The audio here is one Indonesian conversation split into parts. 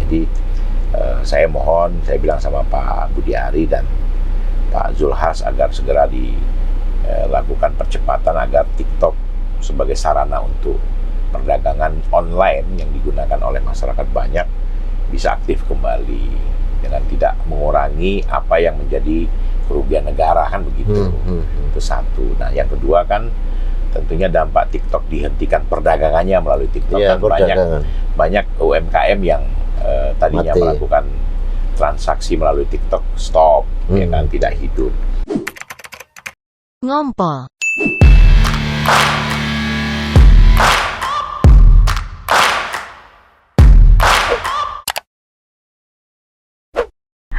Jadi saya bilang sama Pak Budi Ari dan Pak Zulhas agar segera dilakukan percepatan agar TikTok sebagai sarana untuk perdagangan online yang digunakan oleh masyarakat banyak bisa aktif kembali dengan tidak mengurangi apa yang menjadi kerugian negara, kan begitu. Itu satu. Nah, yang kedua kan tentunya dampak TikTok dihentikan perdagangannya melalui TikTok, kan banyak UMKM yang tadinya melakukan transaksi melalui TikTok stop, ya kan, tidak hidup. Ngompol.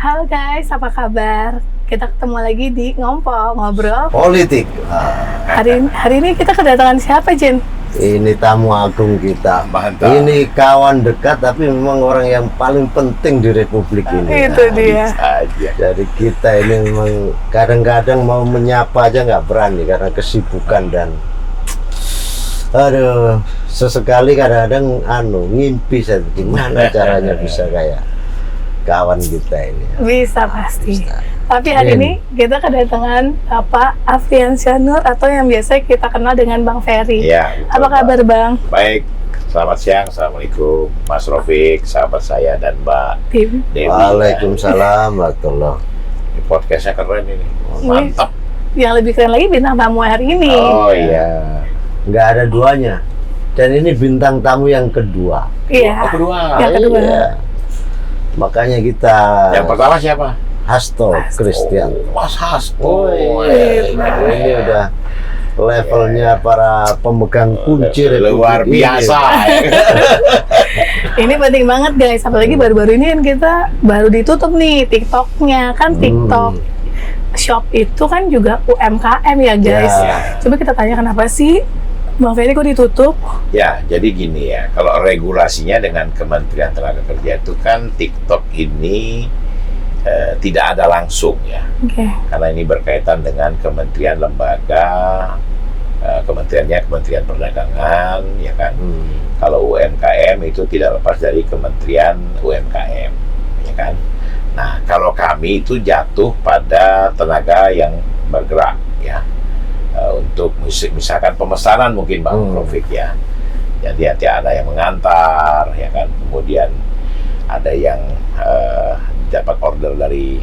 Halo guys, apa kabar? Kita ketemu lagi di Ngompol, ngobrol politik. Hari ini kita kedatangan siapa, Jen? Ini tamu agung kita. Mantap. Ini kawan dekat, tapi memang orang yang paling penting di Republik ini. Itu dia. Jadi kita ini memang kadang-kadang mau menyapa aja nggak berani karena kesibukan dan sesekali kadang-kadang ngimpi saya gimana caranya bisa kayak kawan kita ini. Bisa pasti. Tapi hari ini kita kedatangan Pak Afriansyah Nur atau yang biasa kita kenal dengan Bang Ferry. Ya, betul, apa kabar, Bang? Baik, selamat siang. Assalamualaikum Mas Rofik, sahabat saya dan Mbak Tim. Dewi. Waalaikumsalam warahmatullahi. Ini podcastnya keren ini. Mantap. Yang lebih keren lagi bintang tamu hari ini. Oh iya. Nggak ada duanya. Dan ini bintang tamu yang kedua. Iya. Oh, kedua. Yang kedua. Iya. Makanya kita. Yang pertama siapa? Hasto Christian. Mas Hasto. Ini udah levelnya para pemegang kunci luar biasa. Ini penting banget guys, apalagi baru-baru ini kan kita baru ditutup nih TikToknya kan. TikTok Shop itu kan juga UMKM ya guys. Coba kita tanya kenapa sih Bang Ferry kok ditutup? Ya, jadi gini ya, kalau regulasinya dengan Kementerian Tenaga Kerja itu kan TikTok ini tidak ada langsung ya. Karena ini berkaitan dengan kementerian lembaga, kementeriannya Kementerian Perdagangan, ya kan. Kalau UMKM itu tidak lepas dari Kementerian UMKM, ya kan. Nah, kalau kami itu jatuh pada tenaga yang bergerak ya, untuk misalkan pemesanan mungkin Bang Rofik ya. Jadi ada yang mengantar, ya kan. Kemudian ada yang dapat order dari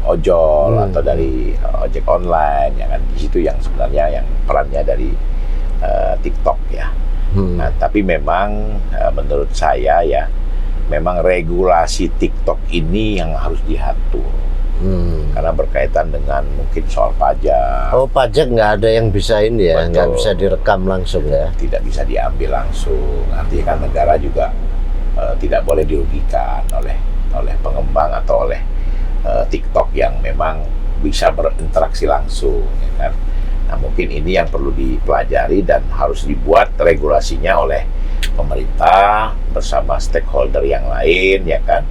ojol atau dari ojek online, ya kan. Di situ yang sebenarnya yang perannya dari TikTok ya. Nah, tapi memang menurut saya ya, memang regulasi TikTok ini yang harus diatur. Karena berkaitan dengan mungkin soal pajak. Oh, pajak nggak ada yang bisa ini ya, nggak bisa direkam langsung ya? Tidak bisa diambil langsung. Artinya kan negara juga tidak boleh dirugikan oleh pengembang atau oleh TikTok yang memang bisa berinteraksi langsung, ya kan. Nah, mungkin ini yang perlu dipelajari dan harus dibuat regulasinya oleh pemerintah bersama stakeholder yang lain, ya kan.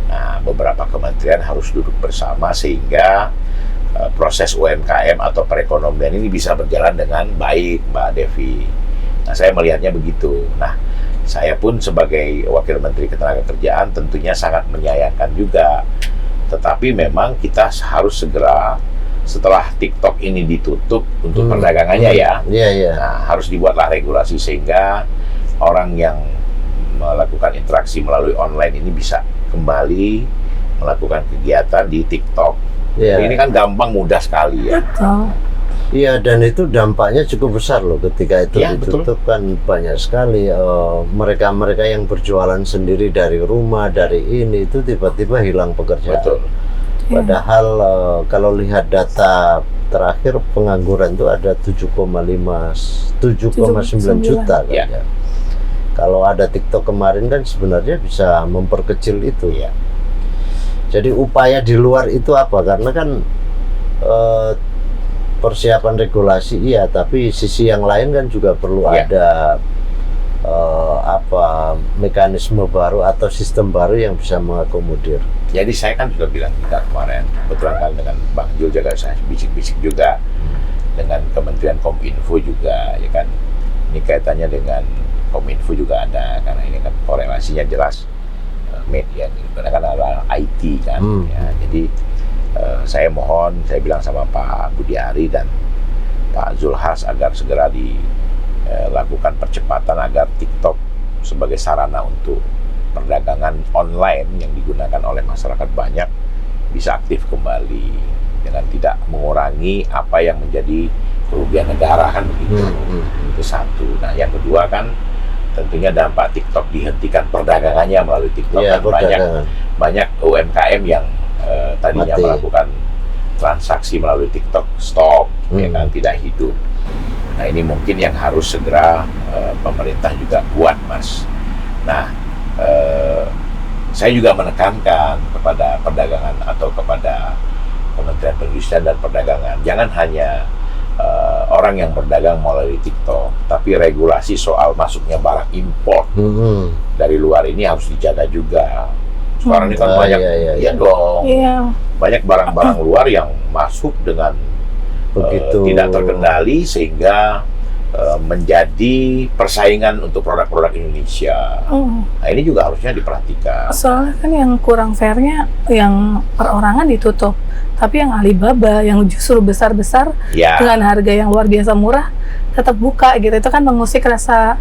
Nah, beberapa kementerian harus duduk bersama sehingga proses UMKM atau perekonomian ini bisa berjalan dengan baik, Mbak Devi. Nah, saya melihatnya begitu. Nah, saya pun sebagai Wakil Menteri Ketenagakerjaan tentunya sangat menyayangkan juga. Tetapi memang kita harus segera setelah TikTok ini ditutup untuk perdagangannya ya. Nah, harus dibuatlah regulasi sehingga orang yang melakukan interaksi melalui online ini bisa kembali melakukan kegiatan di TikTok. Ini kan gampang, mudah sekali ya. Iya, dan itu dampaknya cukup besar loh ketika itu ditutup. Betul. Kan banyak sekali mereka-mereka yang berjualan sendiri dari rumah, dari ini itu tiba-tiba hilang pekerjaan. Betul. Padahal kalau lihat data terakhir pengangguran itu ada 7,9 juta kan ya. Kalau ada TikTok kemarin kan sebenarnya bisa memperkecil itu ya. Jadi upaya di luar itu apa? Karena kan persiapan regulasi iya, tapi sisi yang lain kan juga perlu ada mekanisme baru atau sistem baru yang bisa mengakomodir. Jadi saya kan sudah bilang juga kemarin, kebetulan kan dengan Bang Jul juga saya bisik-bisik juga dengan Kementerian Kominfo juga, ya kan. Ini kaitannya dengan Kominfo juga ada, karena ini kan korelasinya jelas media digunakan adalah IT kan. Ya, jadi saya mohon, saya bilang sama Pak Budi Ari dan Pak Zulhas agar segera dilakukan percepatan agar TikTok sebagai sarana untuk perdagangan online yang digunakan oleh masyarakat banyak bisa aktif kembali dengan tidak mengurangi apa yang menjadi kerugian negara kan begitu. Itu satu. Nah yang kedua kan tentunya dampak TikTok dihentikan perdagangannya melalui TikTok kan banyak UMKM yang tadinya melakukan transaksi melalui TikTok stop, ya kan, tidak hidup. Nah ini mungkin yang harus segera pemerintah juga buat, Mas. Nah saya juga menekankan kepada perdagangan atau kepada Kementerian Perindustrian dan Perdagangan, jangan hanya orang yang berdagang melalui TikTok, tapi regulasi soal masuknya barang impor dari luar ini harus dijaga juga. Sekarang ini kan banyak, banyak barang-barang luar yang masuk dengan tidak terkendali sehingga menjadi persaingan untuk produk-produk Indonesia. Nah ini juga harusnya diperhatikan. Soalnya kan yang kurang fairnya yang perorangan ditutup, tapi yang Alibaba yang justru besar-besar dengan harga yang luar biasa murah tetap buka gitu. Itu kan mengusik rasa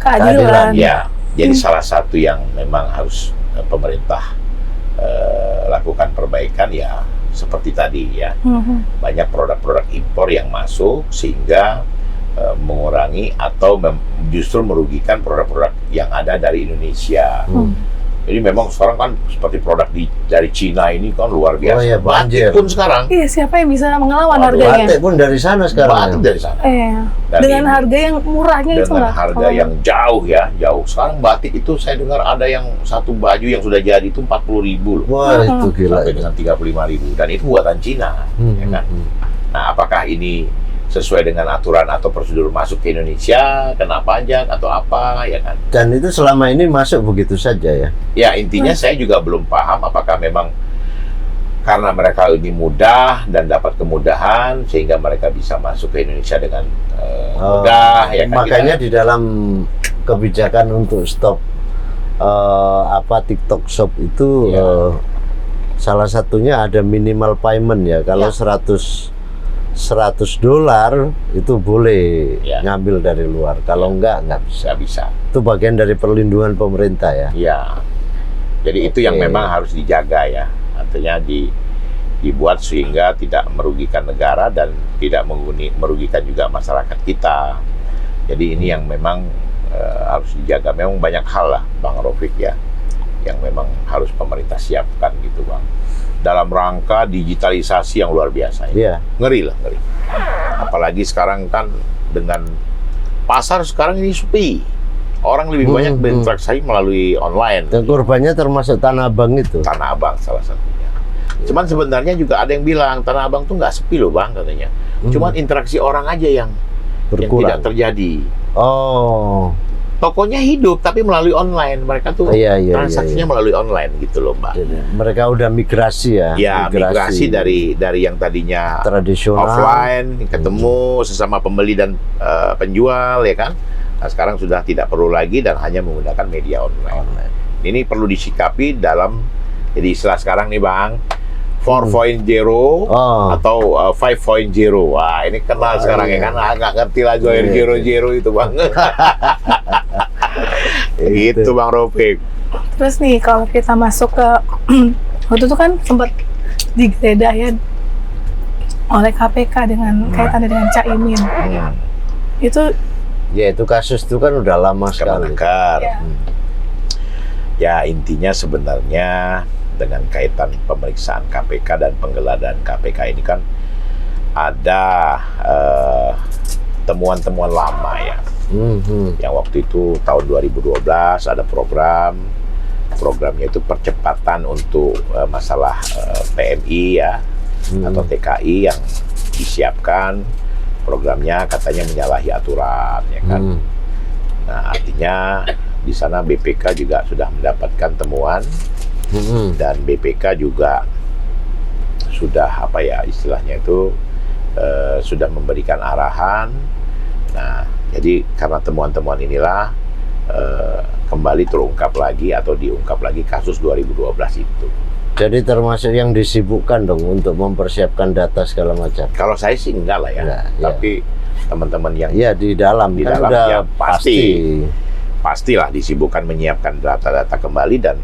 keadilan. Ya, jadi salah satu yang memang harus pemerintah lakukan perbaikan ya seperti tadi ya. Banyak produk-produk impor yang masuk sehingga mengurangi atau justru merugikan produk-produk yang ada dari Indonesia. Jadi memang sekarang kan seperti produk dari Cina ini kan luar biasa. Batik pun sekarang. Iya, siapa yang bisa mengelawan harganya? Batik pun dari sana sekarang. Batik dari sana. Dengan harga yang murahnya itu dengan harga yang jauh. Sekarang batik itu saya dengar ada yang satu baju yang sudah jadi itu 40.000 loh. Wah, itu gila. Sampai dengan 35.000 dan itu buatan Cina, ya kan? Nah, apakah ini sesuai dengan aturan atau prosedur masuk ke Indonesia, kena pajak atau apa, ya kan? Dan itu selama ini masuk begitu saja ya? Ya, intinya saya juga belum paham apakah memang karena mereka lebih mudah dan dapat kemudahan sehingga mereka bisa masuk ke Indonesia dengan mudah, ya kan? Makanya di dalam kebijakan untuk stop TikTok Shop itu salah satunya ada minimal payment ya. Kalau $100 itu boleh ngambil dari luar. Kalau nggak bisa. Itu bagian dari perlindungan pemerintah ya. Iya. Jadi itu yang memang harus dijaga ya. Artinya dibuat sehingga tidak merugikan negara dan tidak merugikan juga masyarakat kita. Jadi ini yang memang harus dijaga. Memang banyak hal lah, Bang Rofik ya, yang memang harus pemerintah siapkan gitu, Bang. Dalam rangka digitalisasi yang luar biasa ya. Ngeri. Apalagi sekarang kan dengan pasar sekarang ini sepi. Orang lebih banyak berinteraksi melalui online. Dan korbannya termasuk Tanah Abang itu. Tanah Abang salah satunya. Cuman sebenarnya juga ada yang bilang Tanah Abang tuh nggak sepi loh, Bang, katanya. Cuman interaksi orang aja yang tidak terjadi. Tokonya hidup tapi melalui online. Mereka tuh transaksinya melalui online gitu loh, Mbak. Mereka udah migrasi ya. Ya, migrasi dari yang tadinya tradisional offline ketemu sesama pembeli dan penjual ya kan. Nah, sekarang sudah tidak perlu lagi dan hanya menggunakan media online. Ini perlu disikapi dalam jadi istilah sekarang nih, Bang. 4.0 atau 5.0. Wah, ini kenal sekarang ya kan. Nggak ngerti lagi yang 0.0 itu, Bang. Gitu, Bang Rofik. Terus nih, kalau kita masuk ke waktu itu kan sempat digeledah ya oleh KPK dengan kaitannya dengan Caimin. Itu kasus itu kan udah lama sekali. Ya, intinya sebenarnya dengan kaitan pemeriksaan KPK dan penggeledahan KPK ini kan ada temuan-temuan lama ya. Yang waktu itu tahun 2012 ada programnya itu percepatan untuk masalah PMI ya atau TKI yang disiapkan. Programnya katanya menyalahi aturan ya kan. Nah, artinya di sana BPK juga sudah mendapatkan temuan. Dan BPK juga sudah istilahnya itu sudah memberikan arahan. Nah, jadi karena temuan-temuan inilah kembali terungkap lagi atau diungkap lagi kasus 2012 itu. Jadi termasuk yang disibukkan dong untuk mempersiapkan data segala macam. Kalau saya sih enggak lah ya, Enggak, tapi teman-teman yang di dalam di kan dalam udah ya pastilah disibukkan menyiapkan data-data kembali dan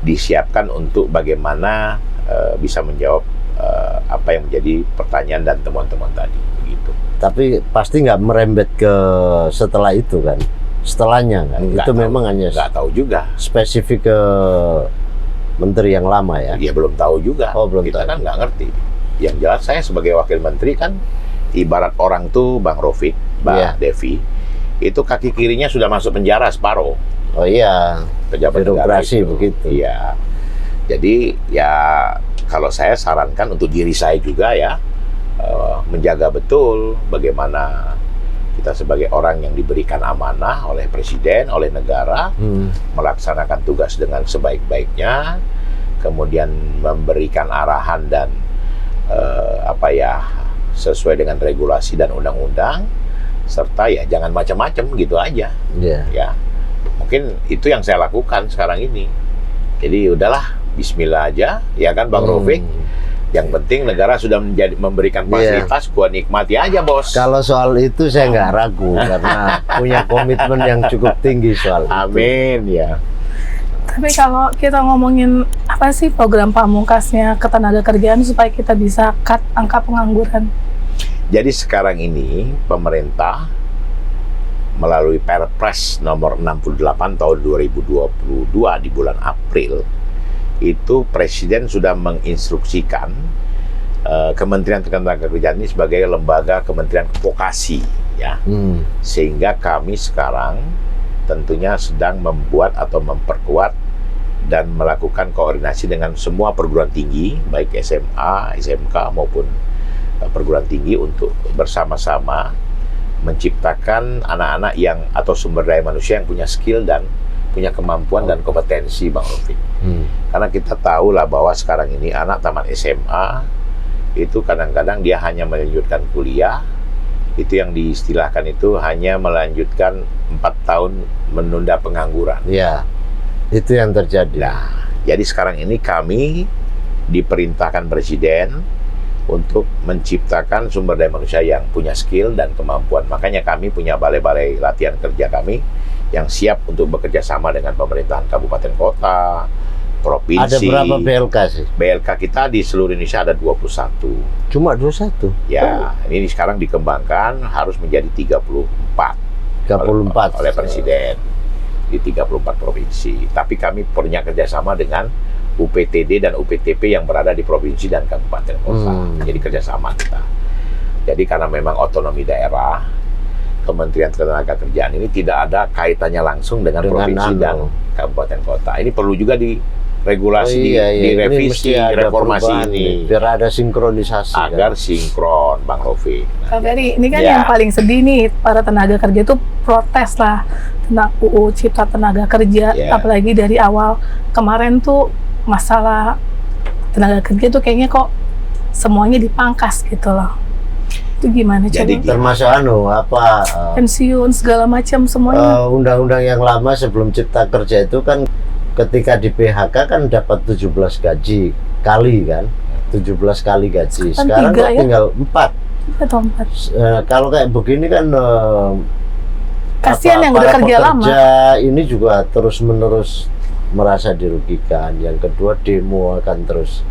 disiapkan untuk bagaimana bisa menjawab apa yang menjadi pertanyaan dan temuan-temuan tadi begitu. Tapi pasti nggak merembet ke setelah itu kan, setelahnya kan, Nggak itu tahu, memang hanya nggak tahu juga. spesifik ke menteri yang lama ya. Dia belum tahu juga. Oh, belum Kita tahu. kan nggak ngerti. Yang jelas saya sebagai wakil menteri kan ibarat orang tuh Bang Rofik, Mbak Devi, itu kaki kirinya sudah masuk penjara separuh. Oh iya, Pejabat negara birokrasi itu. begitu. Iya. Jadi ya kalau saya sarankan untuk diri saya juga ya menjaga betul bagaimana kita sebagai orang yang diberikan amanah oleh presiden, oleh negara, melaksanakan tugas dengan sebaik-baiknya, kemudian memberikan arahan dan sesuai dengan regulasi dan undang-undang, serta ya jangan macam-macam gitu aja. Ya, mungkin itu yang saya lakukan sekarang ini. Jadi udahlah, Bismillah aja, ya kan Bang Rofik. Yang penting negara sudah memberikan fasilitas, gua nikmati aja bos. Kalau soal itu saya nggak ragu karena punya komitmen yang cukup tinggi soal itu. Amin ya. Tapi kalau kita ngomongin apa sih program pamungkasnya ketenagakerjaan supaya kita bisa cut angka pengangguran? Jadi sekarang ini pemerintah melalui Perpres nomor 68 tahun 2022 di bulan April itu Presiden sudah menginstruksikan Kementerian Ketenagakerjaan ini sebagai lembaga kementerian vokasi ya. Sehingga kami sekarang tentunya sedang membuat atau memperkuat dan melakukan koordinasi dengan semua perguruan tinggi baik SMA, SMK maupun perguruan tinggi untuk bersama-sama menciptakan anak-anak yang atau sumber daya manusia yang punya skill dan punya kemampuan dan kompetensi Bang Rofik. Karena kita tahu lah bahwa sekarang ini anak tamat SMA itu kadang-kadang dia hanya melanjutkan kuliah, itu yang diistilahkan itu hanya melanjutkan 4 tahun menunda pengangguran. Ya, itu yang terjadi. Nah, jadi sekarang ini kami diperintahkan Presiden untuk menciptakan sumber daya manusia yang punya skill dan kemampuan. Makanya kami punya balai-balai latihan kerja kami yang siap untuk bekerja sama dengan pemerintahan kabupaten kota, provinsi. Ada berapa BLK sih? BLK kita di seluruh Indonesia ada 21. Cuma 21? Ya, ini sekarang dikembangkan harus menjadi 34. 34 oleh Presiden di 34 provinsi. Tapi kami punya kerjasama dengan UPTD dan UPTP yang berada di provinsi dan kabupaten kota. Jadi kerjasama kita. Jadi karena memang otonomi daerah, Kementerian Ketenagakerjaan ini tidak ada kaitannya langsung dengan provinsi dan kabupaten kota. Ini perlu juga diregulasi, direvisi, reformasi ini. Biar ada sinkronisasi. Agar sinkron, Bang Rofi. Kak Ferry, ini kan yang paling sedih nih, para tenaga kerja itu protes lah tentang UU Cipta Tenaga Kerja. Apalagi dari awal kemarin tuh masalah tenaga kerja tuh kayaknya kok semuanya dipangkas gitu loh. Itu gimana Jadi, termasuk pensiun segala macam semuanya. Undang-undang yang lama sebelum Cipta Kerja itu kan ketika di PHK kan dapat 17 gaji kali kan, 17 kali gaji. Sekarang kok tinggal 4 atau 4. Kalau kayak begini kan kasihan yang udah kerja lama. Ini juga terus-menerus merasa dirugikan. Yang kedua, demo akan terus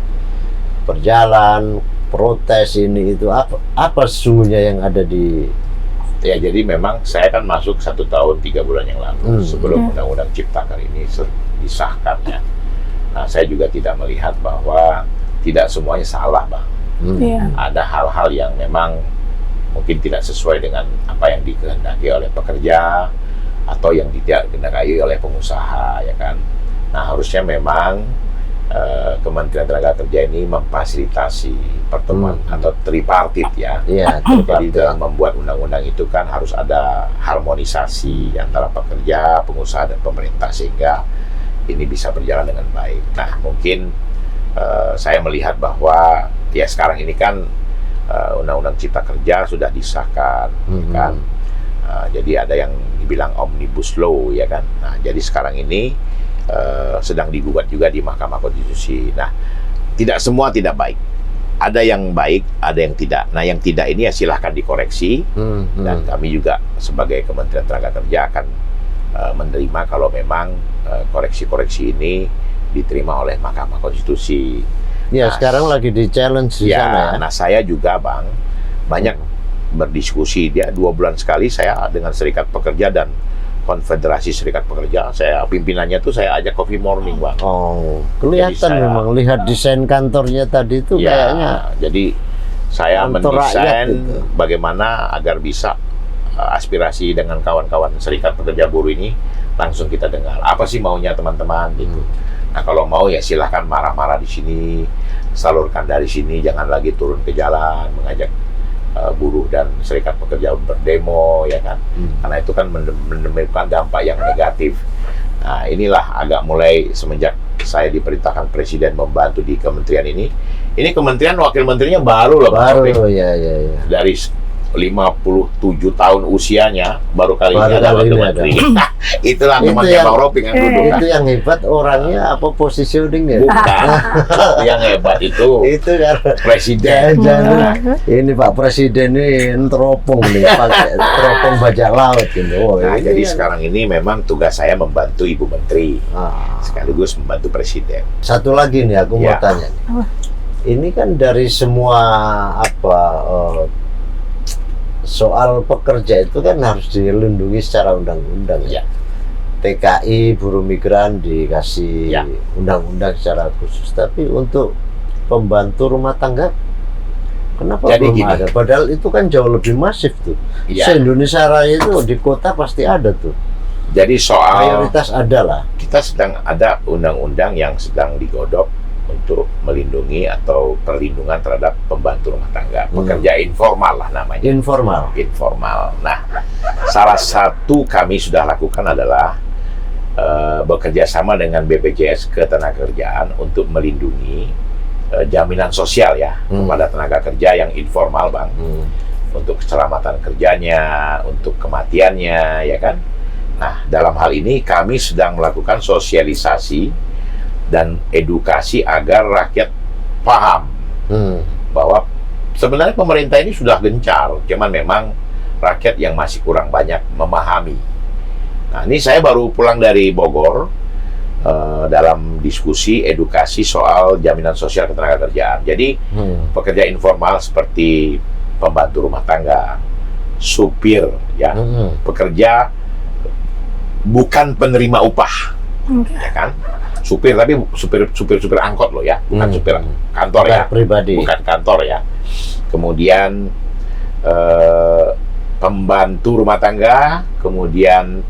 berjalan, protes ini itu apa sesungguhnya yang ada di. Ya, jadi memang saya kan masuk 1 tahun 3 bulan yang lalu sebelum Undang-Undang Ciptaker ini disahkan ya. Nah, saya juga tidak melihat bahwa tidak semuanya salah, Bang. Ada hal-hal yang memang mungkin tidak sesuai dengan apa yang dikehendaki oleh pekerja atau yang tidak dikehendaki oleh pengusaha, ya kan. Nah, harusnya memang Kementerian Tenaga Kerja ini memfasilitasi pertemuan atau tripartit ya. Jadi dalam membuat undang-undang itu kan harus ada harmonisasi antara pekerja, pengusaha dan pemerintah sehingga ini bisa berjalan dengan baik. Nah, mungkin saya melihat bahwa ya sekarang ini kan Undang-Undang Cipta Kerja sudah disahkan, kan. Jadi ada yang dibilang Omnibus Law, ya kan. Nah, jadi sekarang ini sedang digugat juga di Mahkamah Konstitusi. Nah, tidak semua tidak baik. Ada yang baik, ada yang tidak. Nah, yang tidak ini ya silahkan dikoreksi. Dan kami juga sebagai Kementerian Tenaga Kerja akan menerima kalau memang koreksi-koreksi ini diterima oleh Mahkamah Konstitusi. Ya, Nah, sekarang lagi di challenge di ya, sana ya. nah saya juga Bang banyak berdiskusi. Dia 2 bulan sekali saya dengan Serikat Pekerja dan Konfederasi Serikat Pekerja, saya pimpinannya tuh saya ajak coffee morning, Bang. Oh, kelihatan memang lihat desain kantornya tadi itu Ya, kayaknya. jadi saya kantor rakyat mendesain itu. bagaimana agar bisa aspirasi dengan kawan-kawan Serikat Pekerja Buruh ini langsung kita dengar. Apa sih maunya teman-teman gitu. Nah, kalau mau ya silahkan marah-marah di sini, salurkan dari sini, jangan lagi turun ke jalan mengajak buruh dan Serikat Pekerja berdemo, ya kan. Karena itu kan menimbulkan dampak yang negatif. Nah, inilah agak mulai semenjak saya diperintahkan Presiden membantu di kementerian ini. Ini kementerian wakil menterinya baru loh, Bang Taufik. Baru ya. Dari 57 tahun usianya baru kali Baru ini ada kali wakil ini menteri. ada. Nah, itulah Itu temannya yang- Bang Roping yang duduk. Itu yang hebat orangnya apa positioningnya? Bukan. Yang hebat itu Itu kan Presiden. jangan ini Pak Presiden ini teropong nih, pakai teropong bajak laut gitu. Oh, Nah, ini jadi kan- sekarang ini memang tugas saya membantu Ibu Menteri Ah. sekaligus membantu Presiden. Satu lagi nih aku mau Ya. tanya nih. Ini kan dari semua soal pekerja itu kan harus dilindungi secara undang-undang ya. Ya. TKI buruh migran dikasih Ya. undang-undang secara khusus, tapi untuk pembantu rumah tangga kenapa Jadi belum gini. ada? Padahal itu kan jauh lebih masif tuh. Ya. Se-Indonesia Raya itu di kota pasti ada tuh. Jadi soal Mayoritas ada lah. kita sedang ada undang-undang yang sedang digodok untuk melindungi atau perlindungan terhadap pembantu rumah tangga, pekerja informal lah namanya. Informal. Informal. Nah, salah satu kami sudah lakukan adalah bekerja sama dengan BPJS Ketenagakerjaan untuk melindungi jaminan sosial ya kepada tenaga kerja yang informal, Bang. Untuk keselamatan kerjanya, untuk kematiannya, ya kan. Nah, dalam hal ini kami sedang melakukan sosialisasi dan edukasi agar rakyat paham bahwa sebenarnya pemerintah ini sudah gencar, cuman memang rakyat yang masih kurang banyak memahami. Nah, ini saya baru pulang dari Bogor dalam diskusi edukasi soal jaminan sosial ketenagakerjaan. Jadi pekerja informal seperti pembantu rumah tangga, supir, ya, pekerja bukan penerima upah, ya kan? Supir, tapi supir angkot loh ya, bukan supir kantor ya, pribadi, bukan kantor ya. Kemudian pembantu rumah tangga, kemudian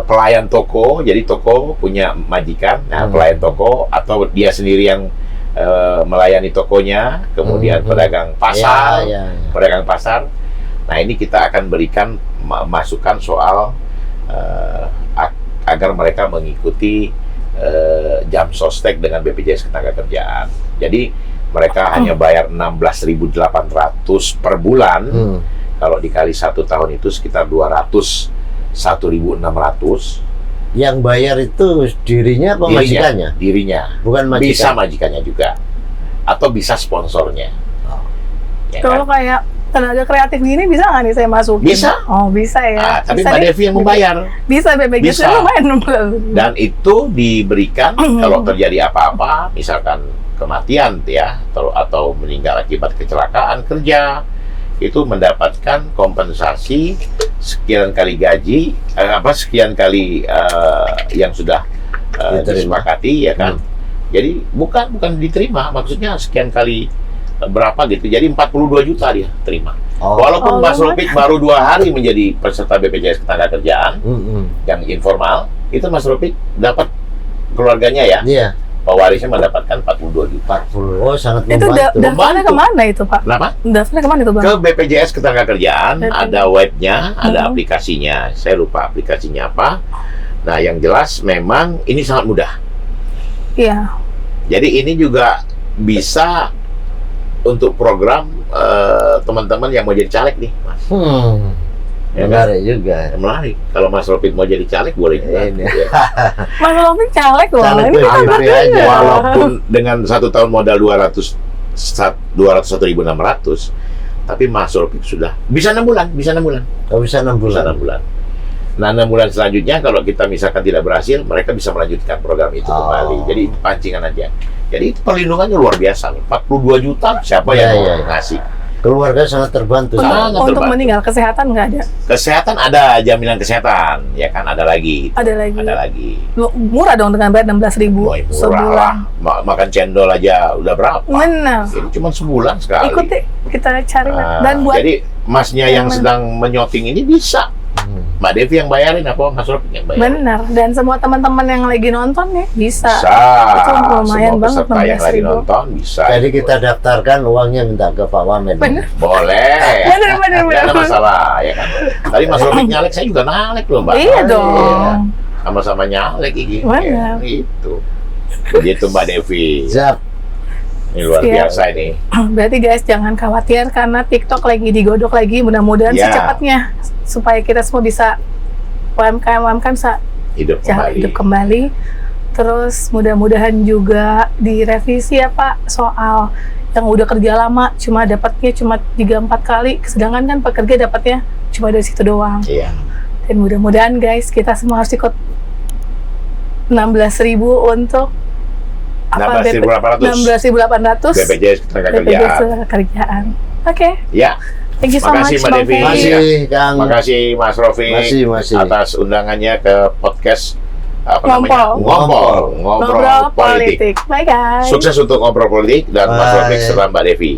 pelayan toko, jadi toko punya majikan, nah pelayan toko atau dia sendiri yang melayani tokonya, kemudian pedagang pasar, pedagang pasar. Nah, ini kita akan berikan masukan soal agar mereka mengikuti jam sostek dengan BPJS Ketenagakerjaan. Jadi mereka hanya bayar 16.800 per bulan. Kalau dikali 1 tahun itu sekitar 201.600. Yang bayar itu dirinya apa majikannya? Dirinya. Bukan majikan. Bisa majikannya juga. Atau bisa sponsornya. Ya Kalau kan? kayak tenaga kreatif gini bisa nggak nih saya masukin? Bisa. Oh, bisa ya. Tapi Bisa Mbak nih? Devi yang membayar. Bisa BPJS Bisa. lumayan. Dan itu diberikan kalau terjadi apa-apa, misalkan kematian ya, atau meninggal akibat kecelakaan kerja, itu mendapatkan kompensasi sekian kali gaji, sekian kali yang sudah disepakati, ya kan. Jadi bukan diterima, maksudnya sekian kali berapa gitu. Jadi 42 juta dia terima. Walaupun Mas Ropik baru 2 hari menjadi peserta BPJS Ketenagakerjaan yang informal, itu Mas Ropik dapat keluarganya ya. Iya. Pewarisnya mendapatkan 42 juta. 40. Oh, sangat Itu membantu. daftarnya kemana itu, Pak? Kenapa? Daftarnya kemana itu, Bang? Ke BPJS Ketenagakerjaan, ada webnya, ada aplikasinya. Saya lupa aplikasinya apa. Nah, yang jelas memang ini sangat mudah. Iya. Jadi ini juga bisa untuk program teman-teman yang mau jadi caleg nih, Mas. Ya menarik juga. Menarik. Kalau Mas Rofik mau jadi caleg boleh juga. Ini. Ya. Mas Rofik caleg loh. Caleg Ini kita PBB berdua. aja. Walaupun dengan 1 tahun modal 201.600, tapi Mas Rofik sudah bisa 6 bulan, bisa 6 bulan. Oh, bisa 6 Bisa bulan. 6 bulan. Nah, 6 bulan selanjutnya kalau kita misalkan tidak berhasil, mereka bisa melanjutkan program itu kembali. Jadi pancingan aja. Jadi itu perlindungannya luar biasa. 42 juta siapa yang mau ngasih? Keluarga sangat terbantu. Sangat Untuk terbantu. meninggal kesehatan nggak ada. Kesehatan ada, jaminan kesehatan, ya kan ada lagi. Ada lagi. Ada lagi. Murah dong dengan bayar 16.000 Wah, murah sebulan. lah. Makan cendol aja udah berapa? Benar. Ini cuma sebulan sekali. Ikuti, kita cari lah. Dan buat Jadi masnya yang sedang menyoting ini bisa. Mbak Devi yang bayarin apa Mas Rofik yang bayarin? benar. Dan semua teman-teman yang lagi nonton nih bisa. Bisa. Itu lumayan Semua banget, peserta yang lagi 16.000. nonton bisa. Jadi kita daftarkan uangnya minta ke Pak Wamen. Benar. Boleh. Benar. Nggak ada masalah, ya kan. Tadi Mas Rofik nyalek, saya juga nyalek loh, Mbak. Iya dong. Sama-sama nyalek ini. Benar. Ya, gitu. Begitu Mbak Devi. Siap. Ini luar Siap. biasa ini. Berarti guys jangan khawatir karena TikTok lagi digodok lagi. Mudah-mudahan Ya. secepatnya supaya kita semua bisa UMKM bisa Hidup kembali. hidup kembali. Terus mudah-mudahan juga direvisi ya Pak soal yang udah kerja lama cuma dapatnya cuma 3-4 kali, sedangkan kan pekerja dapatnya cuma dari situ doang. Iya. Dan mudah-mudahan guys kita semua harus ikut 16.000 untuk 16.800 16.800 BPJS BPJS Ketenagakerjaan. Kerjaan. Oke, Ya. thank you so Makasih, much Mbak Bang Devi. Ferry. Masih Kang. Makasih Mas Rofik Masih. atas undangannya ke podcast Ngompol. Ngobrol Ngobrol politik. Bye guys. Sukses untuk ngobrol politik dan Mas Bye. Rofik serta Mbak Devi.